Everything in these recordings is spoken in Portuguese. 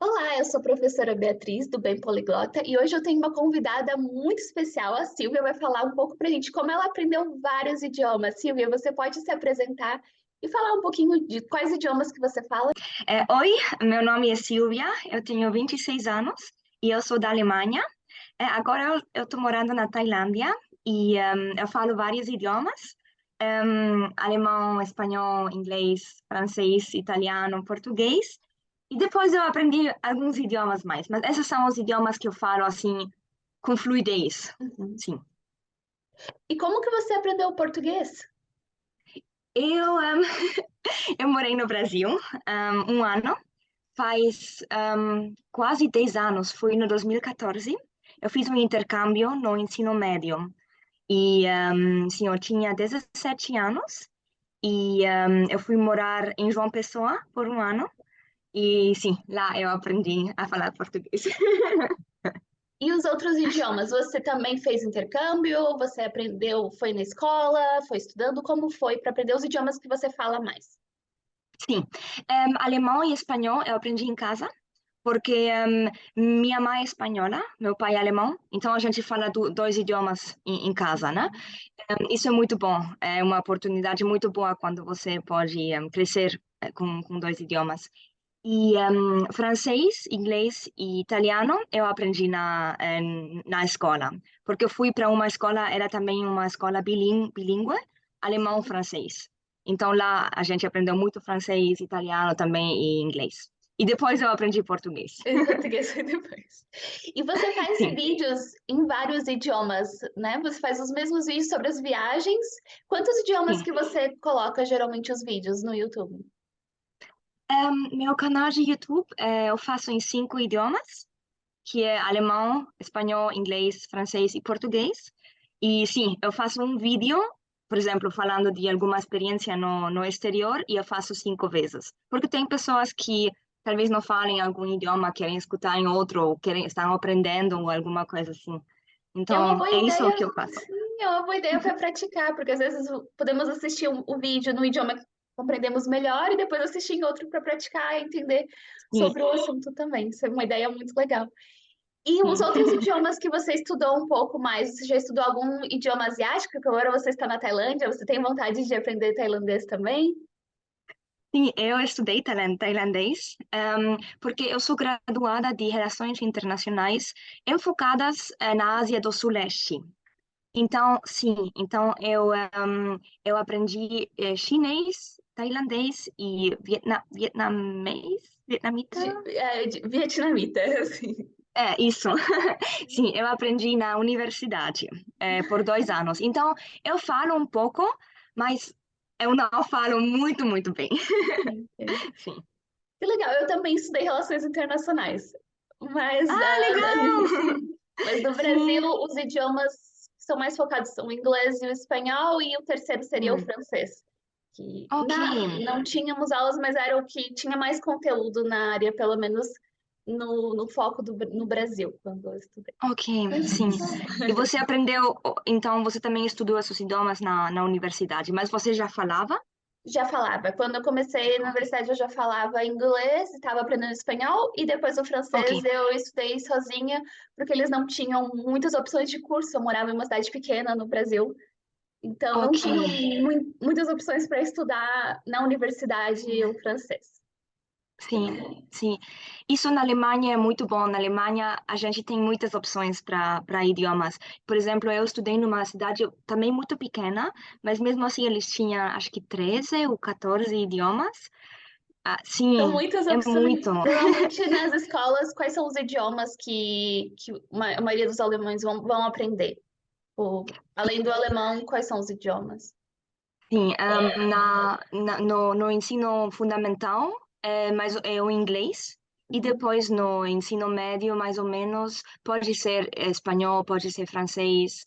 Olá, eu sou a professora Beatriz, do Bem Poliglota, e hoje eu tenho uma convidada muito especial. A Silvia vai falar um pouco pra gente como ela aprendeu vários idiomas. Silvia, você pode se apresentar e falar um pouquinho de quais idiomas que você fala? Oi, meu nome é Silvia, eu tenho 26 anos e eu sou da Alemanha. Agora eu estou morando na Tailândia e eu falo vários idiomas: alemão, espanhol, inglês, francês, italiano, português. E depois eu aprendi alguns idiomas mais, mas esses são os idiomas que eu falo assim com fluidez. Uhum. Sim. E como que você aprendeu o português? Eu, eu morei no Brasil um ano. Faz quase 10 anos, foi no 2014. Eu fiz um intercâmbio no ensino médio. E, sim, eu tinha 17 anos e eu fui morar em João Pessoa por um ano. E, sim, lá eu aprendi a falar português. E os outros idiomas? Você também fez intercâmbio? Você aprendeu, foi na escola, foi estudando? Como foi para aprender os idiomas que você fala mais? Sim, alemão e espanhol eu aprendi em casa, porque minha mãe é espanhola, meu pai é alemão, então a gente fala dois idiomas em casa, né? Isso é muito bom, é uma oportunidade muito boa quando você pode crescer com dois idiomas. E francês, inglês e italiano eu aprendi na escola, porque eu fui para uma escola, era também uma escola bilíngue, alemão-francês. Então lá a gente aprendeu muito francês, italiano também e inglês. E depois eu aprendi português. Em português foi depois. E você faz Sim, vídeos em vários idiomas, né? Você faz os mesmos vídeos sobre as viagens. Quantos idiomas sim. que você coloca geralmente os vídeos no YouTube? Meu canal de YouTube eu faço em 5 idiomas, que é alemão, espanhol, inglês, francês e português. E sim, eu faço um vídeo, por exemplo, falando de alguma experiência no exterior, e eu faço 5 vezes. Porque tem pessoas que talvez não falem algum idioma, querem escutar em outro, ou querem, estão aprendendo, ou alguma coisa assim. E é uma Então, boa é isso ideia, que eu faço. sim, é uma boa ideia para praticar, porque às vezes podemos assistir o vídeo no idioma que compreendemos melhor e depois assistir em outro para praticar e entender Sim, sobre o assunto também. Isso é uma ideia muito legal. E os sim. outros idiomas que você estudou um pouco mais, você já estudou algum idioma asiático? Porque agora você está na Tailândia, você tem vontade de aprender tailandês também? Sim, eu estudei tailandês, porque eu sou graduada de Relações Internacionais enfocadas na Ásia do Sul-Leste. Então, sim, então eu aprendi chinês, tailandês e vietnamita. Vietnamita, assim. É, isso. Sim, eu aprendi na universidade, por 2 anos. Então, eu falo um pouco, mas eu não falo muito, muito bem. Sim. Que legal, eu também estudei relações internacionais, mas, Ah, legal! mas no Brasil Sim. os idiomas que são mais focados são o inglês e o espanhol, e o terceiro seria o Hum, francês. Que ok, não tínhamos aulas, mas era o que tinha mais conteúdo na área, pelo menos no foco no Brasil, quando eu estudei. ok, sim. E você aprendeu, então você também estudou esses idiomas na universidade, mas você já falava? Já falava. Quando eu comecei na universidade, eu já falava inglês, estava aprendendo espanhol, e depois o Ok, francês eu estudei sozinha, porque eles não tinham muitas opções de curso. Eu morava em uma cidade pequena no Brasil, então não ok. tinham muitas opções para estudar na universidade o francês. Sim, sim. Isso na Alemanha é muito bom. Na Alemanha a gente tem muitas opções para idiomas. Por exemplo, eu estudei numa cidade também muito pequena, mas mesmo assim eles tinham acho que 13 ou 14 idiomas. Ah, São sim, muitas é opções. muito. Geralmente nas escolas, quais são os idiomas que a maioria dos alemães vão aprender? Além do alemão, quais são os idiomas? Sim, no ensino fundamental é o inglês, e Uhum. depois no ensino médio, mais ou menos, pode ser espanhol, pode ser francês.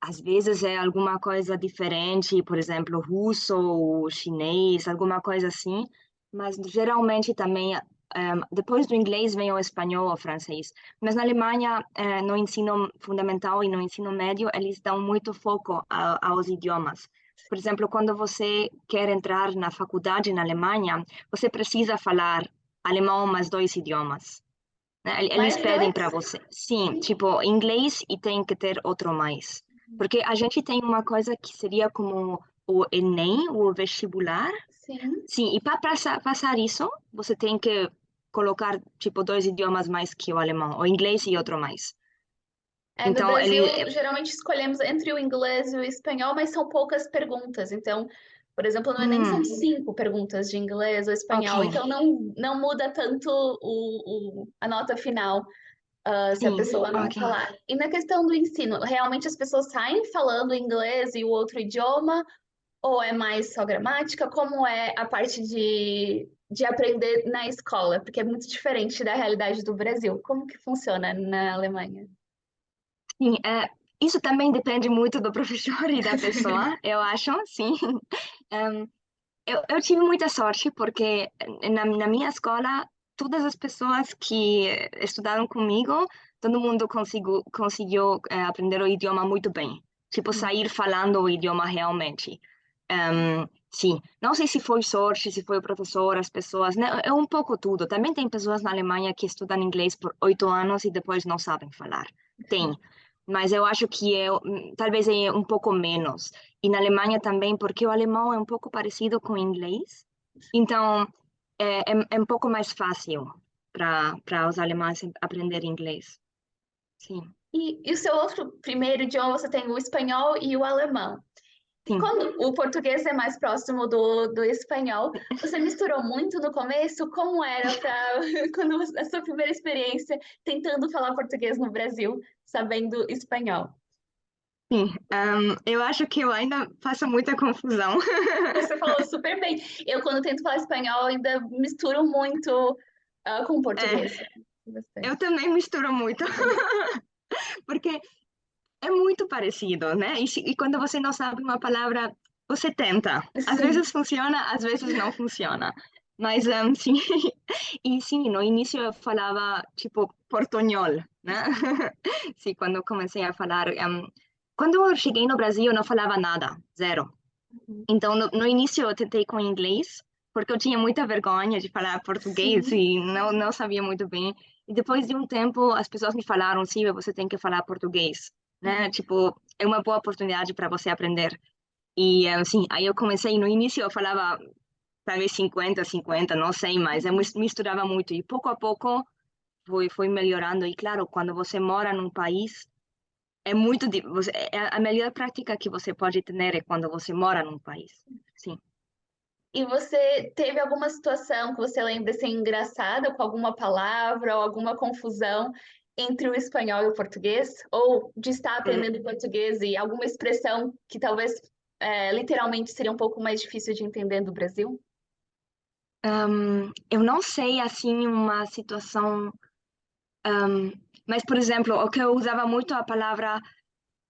Às vezes é alguma coisa diferente, por exemplo, russo ou chinês, alguma coisa assim, mas geralmente também, depois do inglês vem o espanhol ou francês. Mas na Alemanha, no ensino fundamental e no ensino médio, eles dão muito foco aos idiomas. Por exemplo, quando você quer entrar na faculdade na Alemanha, você precisa falar alemão mais 2 idiomas. Né? Eles Mais pedem para dois? você. Sim, tipo, inglês e tem que ter outro mais. Porque a gente tem uma coisa que seria como o Enem, o vestibular. Sim. Sim, e para passar isso, você tem que colocar, tipo, 2 idiomas mais que o alemão, o inglês e outro mais. No Então, Brasil, geralmente escolhemos entre o inglês e o espanhol, mas são poucas perguntas. Então, por exemplo, no Enem são hum, 5 perguntas de inglês ou ok, espanhol, então não muda tanto a nota final, se a sim, pessoa não ok. falar. E na questão do ensino, realmente as pessoas saem falando inglês e o outro idioma, ou é mais só gramática? Como é a parte de aprender na escola? Porque é muito diferente da realidade do Brasil. Como que funciona na Alemanha? Sim, isso também depende muito do professor e da pessoa, eu acho, sim. Em, eu tive muita sorte porque na minha escola, todas as pessoas que estudaram comigo, todo mundo conseguiu aprender o idioma muito bem. Tipo, sair falando o idioma realmente. Sim, não sei se foi sorte, se foi o professor, as pessoas, né? É um pouco tudo. Também tem pessoas na Alemanha que estudam inglês por 8 anos e depois não sabem falar. Tem, mas eu acho que talvez é um pouco menos. E na Alemanha também, porque o alemão é um pouco parecido com o inglês, então é um pouco mais fácil para os alemães aprender inglês. Sim, E o seu outro primeiro idioma, você tem o espanhol e o alemão. sim. Quando o português é mais próximo do espanhol, você misturou muito no começo? Como era para quando a sua primeira experiência tentando falar português no Brasil, sabendo espanhol? Sim, eu acho que eu ainda faço muita confusão. Você falou super bem. Eu, quando tento falar espanhol, ainda misturo muito com É, português. eu Bastante. também misturo muito, porque é muito parecido, né? E quando você não sabe uma palavra, você tenta. Às Sim. vezes funciona, às vezes não funciona. Mas, sim, e sim, no início eu falava, tipo, portunhol, né? Sim, quando comecei a falar. Quando eu cheguei no Brasil, eu não falava nada, zero. Então, no início eu tentei com inglês, porque eu tinha muita vergonha de falar português Sim. e não sabia muito bem. E depois de um tempo, as pessoas me falaram, sim, você tem que falar português, né? Tipo, é uma boa oportunidade para você aprender. E, sim, aí eu comecei, no início eu falava talvez 50-50, não sei, mas eu misturava muito. E pouco a pouco foi melhorando. E claro, quando você mora num país, é muito, a melhor prática que você pode ter é quando você mora num país. Sim. E você teve alguma situação que você lembra assim, engraçada com alguma palavra ou alguma confusão entre o espanhol e o português? Ou de estar Hum, aprendendo português e alguma expressão que talvez literalmente seria um pouco mais difícil de entender do Brasil? eu não sei, assim, uma situação, hum, mas, por exemplo, o que eu usava muito a palavra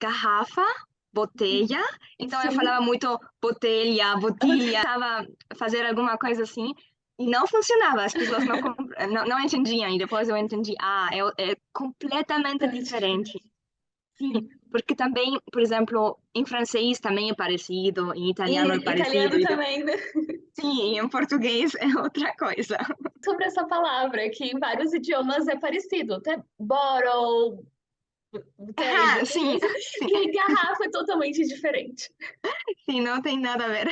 garrafa, botelha, então eu Sim. falava muito botelha, botilha, tentava fazer alguma coisa assim, e não funcionava, as pessoas não entendiam, e depois eu entendi, é completamente diferente. Sim, porque também, por exemplo, em francês também é parecido, em italiano é E parecido, italiano também, né? sim, em português é outra coisa. Sobre essa palavra, que em vários idiomas é parecido. Até bottle, botella. Ah, sim, sim, E garrafa é totalmente diferente. sim, não tem nada a ver.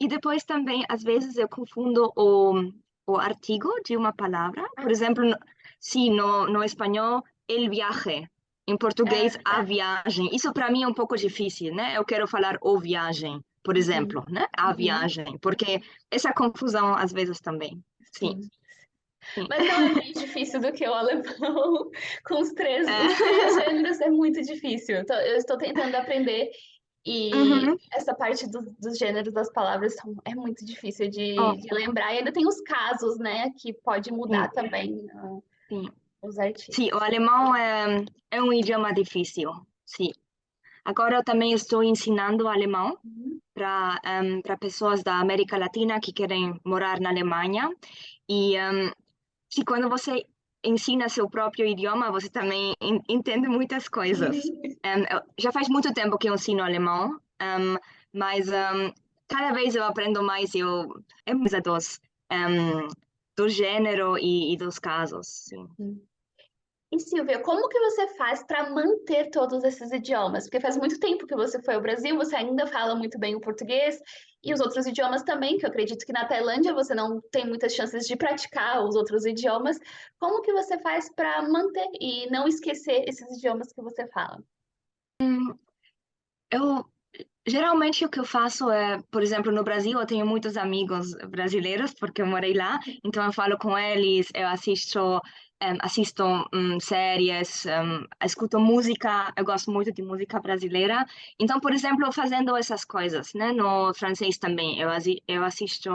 E depois também, às vezes, eu confundo o artigo de uma palavra. Por Ah, exemplo, sim, no espanhol, el viaje. Em português, a tá. viagem. Isso para mim é um pouco difícil, né? Eu quero falar o viagem, por Uhum, exemplo, né? A uhum, viagem, porque essa confusão às vezes também. Sim, sim. sim. Mas não é mais difícil do que o alemão. Com os É. três gêneros é muito difícil. Eu estou tentando aprender e Uhum. essa parte dos gêneros das palavras é muito difícil Oh, de lembrar. E ainda tem os casos, né, que pode sim, mudar também sim. os Sim, o artigos. alemão é um idioma difícil. Sim. Agora eu também estou ensinando alemão Uhum. para pessoas da América Latina que querem morar na Alemanha. E se quando você ensina seu próprio idioma, você também entende muitas coisas. Já faz muito tempo que eu ensino alemão, mas cada vez eu aprendo mais. É mais dos do gênero e dos casos, sim. E Silvia, como que você faz para manter todos esses idiomas? Porque faz muito tempo que você foi ao Brasil, você ainda fala muito bem o português e os outros idiomas também, que eu acredito que na Tailândia você não tem muitas chances de praticar os outros idiomas. Como que você faz para manter e não esquecer esses idiomas que você fala? Eu Geralmente o que eu faço é, por exemplo, no Brasil eu tenho muitos amigos brasileiros porque eu morei lá, então eu falo com eles, eu assisto séries, escuto música, eu gosto muito de música brasileira. Então, por exemplo, fazendo essas coisas, né? No francês também, eu assisto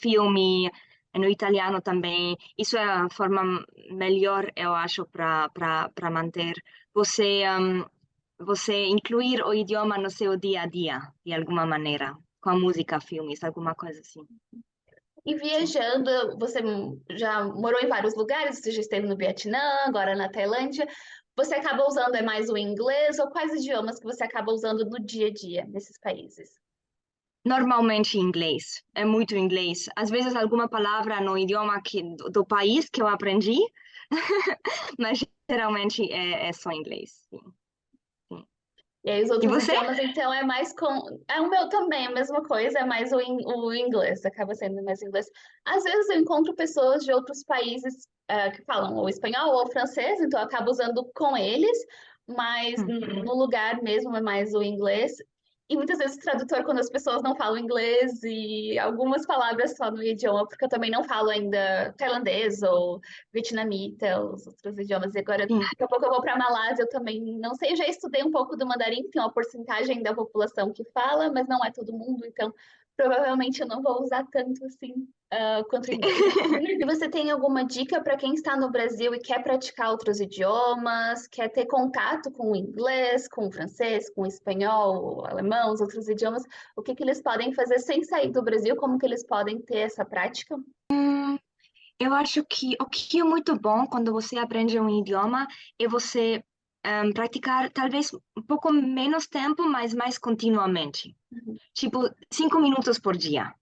filme, no italiano também. Isso é a forma melhor, eu acho, para manter você. Você incluir o idioma no seu dia a dia, de alguma maneira, com a música, filmes, alguma coisa assim. E Sim. viajando, você já morou em vários lugares, você já esteve no Vietnã, agora na Tailândia. Você acaba usando mais o inglês ou quais idiomas que você acaba usando no dia a dia nesses países? Normalmente inglês, é muito inglês. Às vezes alguma palavra no idioma do país que eu aprendi, mas geralmente é só inglês. Sim, sim. E aí os E outros você? idiomas, então, é mais com... É o meu também, a mesma coisa, é mais o inglês, acaba sendo mais inglês. Às vezes eu encontro pessoas de outros países que falam ou espanhol ou francês, então eu acabo usando com eles, mas Hum. no lugar mesmo é mais o inglês. E muitas vezes o tradutor, quando as pessoas não falam inglês e algumas palavras só no idioma, porque eu também não falo ainda tailandês ou vietnamita, os outros idiomas. E agora, Sim. daqui a pouco eu vou para a Malásia, eu também não sei, eu já estudei um pouco do mandarim, tem uma porcentagem da população que fala, mas não é todo mundo, então provavelmente eu não vou usar tanto assim quanto o inglês. E você tem alguma dica para quem está no Brasil e quer praticar outros idiomas, quer ter contato com o inglês, com o francês, com o espanhol, o alemão, os outros idiomas? O que que eles podem fazer sem sair do Brasil? Como que eles podem ter essa prática? Eu acho que o que é muito bom quando você aprende um idioma é você praticar talvez um pouco menos tempo, mas mais continuamente. Uhum. Tipo, 5 minutos por dia,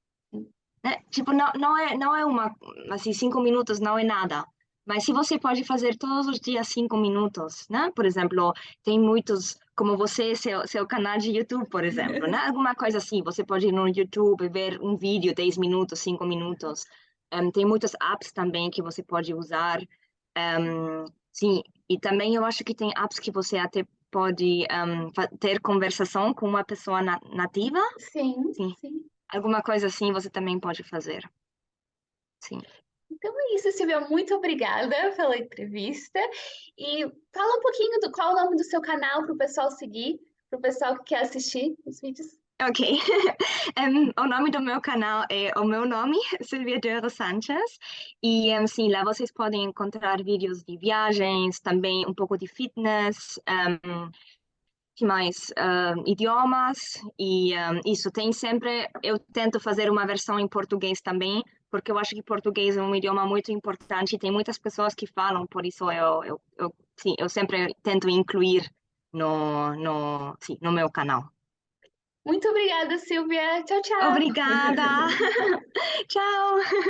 né? Tipo, não é assim, 5 minutos não é nada. Mas se você pode fazer todos os dias 5 minutos, né? Por exemplo, tem muitos, como você, seu canal de YouTube, por exemplo, né? Alguma coisa assim, você pode ir no YouTube e ver um vídeo, 10 minutos, 5 minutos. Tem muitos apps também que você pode usar. Sim, e também eu acho que tem apps que você até pode ter conversação com uma pessoa nativa. Sim, Sim, sim. alguma coisa assim você também pode fazer. Sim. Então é isso, Silvia. Muito obrigada pela entrevista. E fala um pouquinho do qual é o nome do seu canal para o pessoal seguir, para o pessoal que quer assistir os vídeos. Ok. O nome do meu canal é o meu nome, Silvia Döre Sanchez. E sim, lá vocês podem encontrar vídeos de viagens, também um pouco de fitness, que mais? Idiomas. E isso tem sempre. Eu tento fazer uma versão em português também, porque eu acho que português é um idioma muito importante e tem muitas pessoas que falam, por isso sim, eu sempre tento incluir sim, no meu canal. Muito obrigada, Silvia. Tchau, tchau. Obrigada. Tchau.